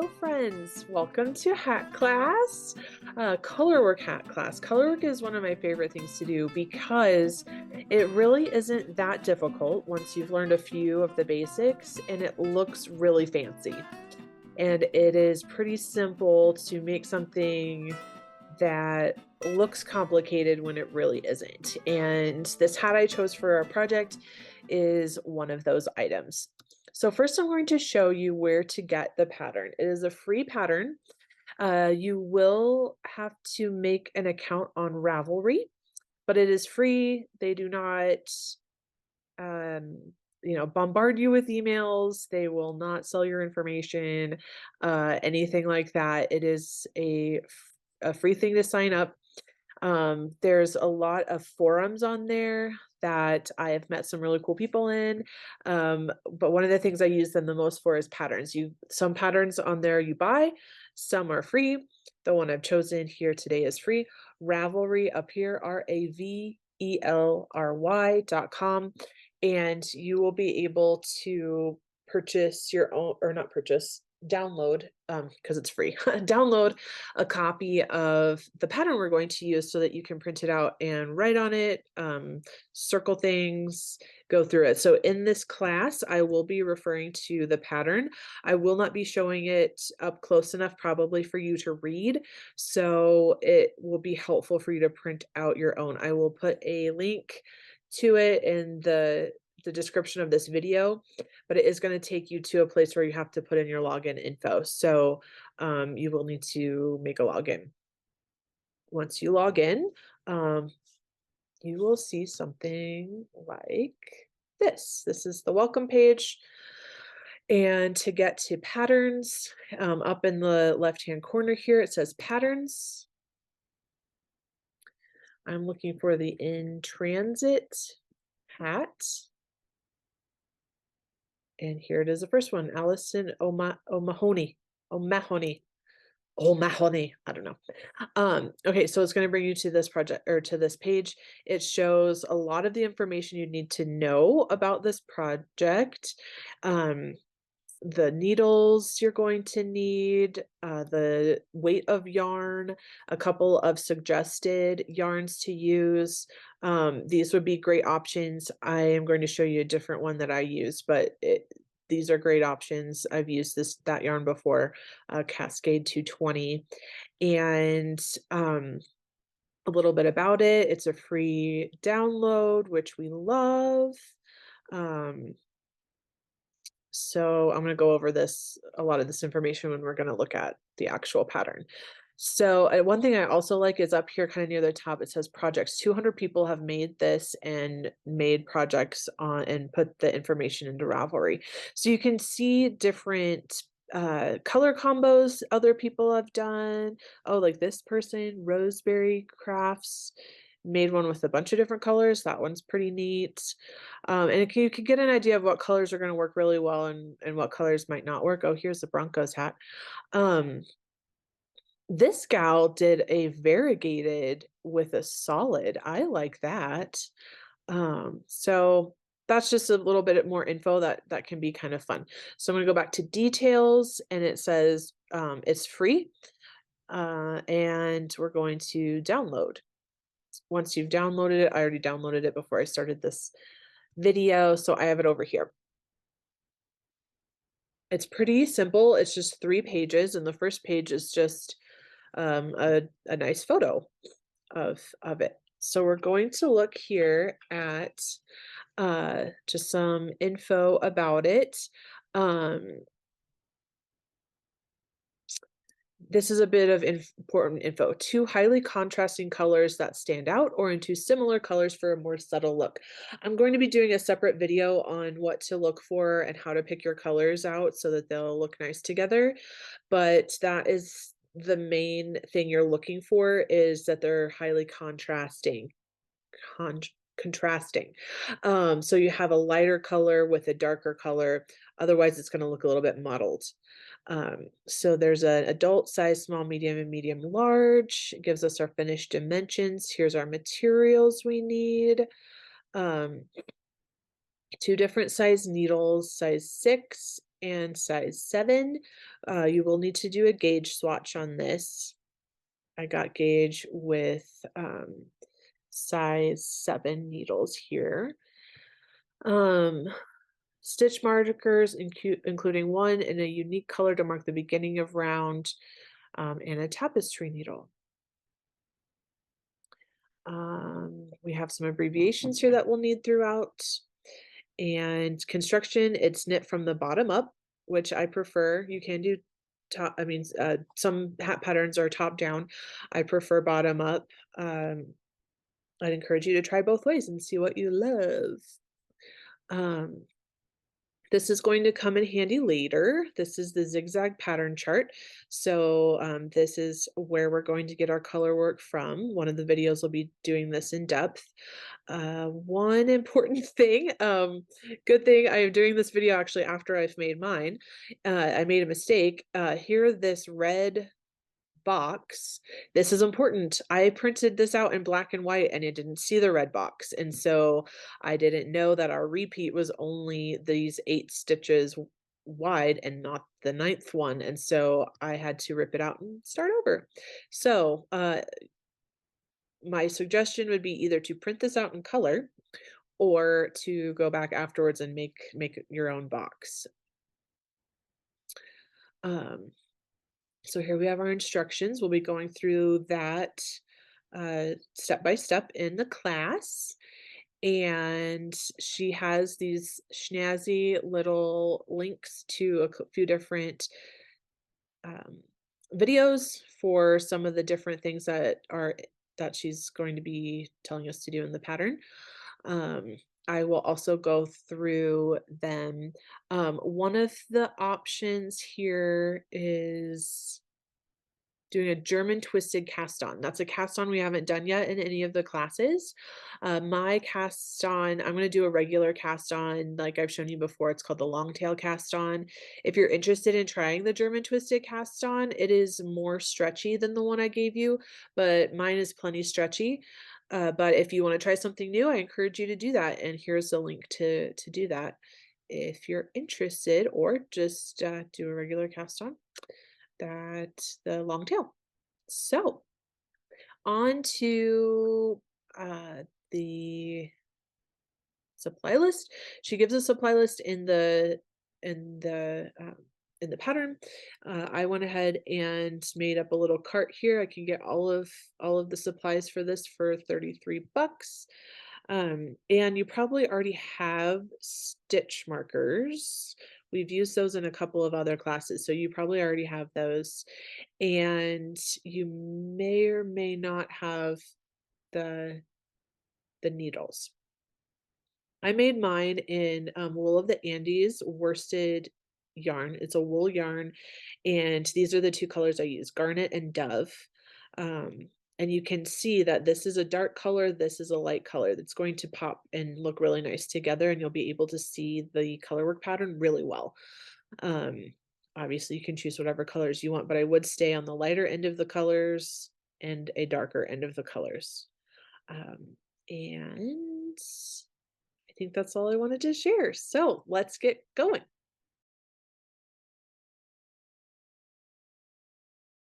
Hello friends, welcome to hat class, colorwork hat class. Colorwork is one of my favorite things to do because it really isn't that difficult once you've learned a few of the basics, and it looks really fancy. And it is pretty simple to make something that looks complicated when it really isn't. And this hat I chose for our project is one of those items. So first I'm going to show you where to get the pattern. It is a free pattern. You will have to make an account on Ravelry, but it is free. They do not bombard you with emails. They will not sell your information, anything like that. It is a free thing to sign up. There's a lot of forums on there that I have met some really cool people in. But one of the things I use them the most for is patterns. Some patterns on there you buy, some are free. The one I've chosen here today is free. Ravelry up here, RAVELRY.com, and you will be able to purchase your own, or not purchase, download, because it's free, download a copy of the pattern we're going to use so that you can print it out and write on it, circle things, go through it. So in this class, I will be referring to the pattern. I will not be showing it up close enough probably for you to read, so it will be helpful for you to print out your own. I will put a link to it in the description of this video, but it is going to take you to a place where you have to put in your login info. So you will need to make a login. Once you log in, you will see something like this. This is the welcome page. And to get to patterns, up in the left-hand corner here, it says patterns. I'm looking for the in transit hat. And here it is, the first one, Allison O'Mahony. I don't know. Okay, so it's going to bring you to this project, or to this page. It shows a lot of the information you need to know about this project. The needles you're going to need, the weight of yarn, a couple of suggested yarns to use. These would be great options. I am going to show you a different one that I use, but these are great options. I've used that yarn before, Cascade 220. And a little bit about it. It's a free download, which we love. So I'm going to go over a lot of this information when we're going to look at the actual pattern. So one thing I also like is up here kind of near the top, it says projects. 200 people have made this and made projects on and put the information into Ravelry. So you can see different color combos other people have done. Oh, like this person, Roseberry Crafts, made one with a bunch of different colors. That one's pretty neat. And you can get an idea of what colors are going to work really well and what colors might not work. Oh, here's the Broncos hat. This gal did a variegated with a solid. I like that. So that's just a little bit more info that can be kind of fun. So I'm going to go back to details, and it says it's free, and we're going to download. Once you've downloaded it, I already downloaded it before I started this video, so I have it over here. It's pretty simple. It's just 3 pages, and the first page is just a nice photo of it. So we're going to look here at just some info about it. This is a bit of important info. 2 highly contrasting colors that stand out, or in 2 similar colors for a more subtle look. I'm going to be doing a separate video on what to look for and how to pick your colors out so that they'll look nice together. But that is the main thing you're looking for, is that they're highly contrasting. So you have a lighter color with a darker color. Otherwise, it's going to look a little bit muddled. So there's an adult size, small, medium, and medium large. It gives us our finished dimensions. Here's our materials we need. 2 different size needles, size 6 and size 7. You will need to do a gauge swatch on this. I got gauge with size 7 needles here. Um, Stitch markers, including one in a unique color to mark the beginning of round, and a tapestry needle. We have some abbreviations here that we'll need throughout. And construction, it's knit from the bottom up, which I prefer. You can do top, some hat patterns are top down. I prefer bottom up. I'd encourage you to try both ways and see what you love. Um, This is going to come in handy later. This is the zigzag pattern chart. So this is where we're going to get our color work from. One of the videos will be doing this in depth. One important thing, good thing I am doing this video actually after I've made mine. I made a mistake. Here, this red box. This is important. I printed this out in black and white and it didn't see the red box. And so I didn't know that our repeat was only these 8 stitches wide and not the 9th one. And so I had to rip it out and start over. So my suggestion would be either to print this out in color or to go back afterwards and make your own box. Um, So here we have our instructions. We'll be going through that step by step in the class. And she has these snazzy little links to few different um, videos for some of the different things that she's going to be telling us to do in the pattern. Um, I will also go through them. One of the options here is doing a German twisted cast on. That's a cast on we haven't done yet in any of the classes. My cast on, I'm going to do a regular cast on like I've shown you before. It's called the long tail cast on. If you're interested in trying the German twisted cast on, it is more stretchy than the one I gave you, but mine is plenty stretchy. But if you want to try something new, I encourage you to do that. And here's the link to do that if you're interested, or just do a regular cast on the long tail. So on to the supply list. She gives a supply list in the um, in the pattern. I went ahead and made up a little cart here. I can get all of the supplies for this for 33 bucks. And you probably already have stitch markers. We've used those in a couple of other classes, so you probably already have those. And you may or may not have the needles. I made mine in wool of the Andes worsted yarn. It's a wool yarn, and these are the 2 colors I use, garnet and dove. Um, and you can see that this is a dark color, this is a light color. That's going to pop and look really nice together, and you'll be able to see the color work pattern really well. Um, Obviously, you can choose whatever colors you want, but I would stay on the lighter end of the colors and a darker end of the colors. And I think that's all I wanted to share. So let's get going.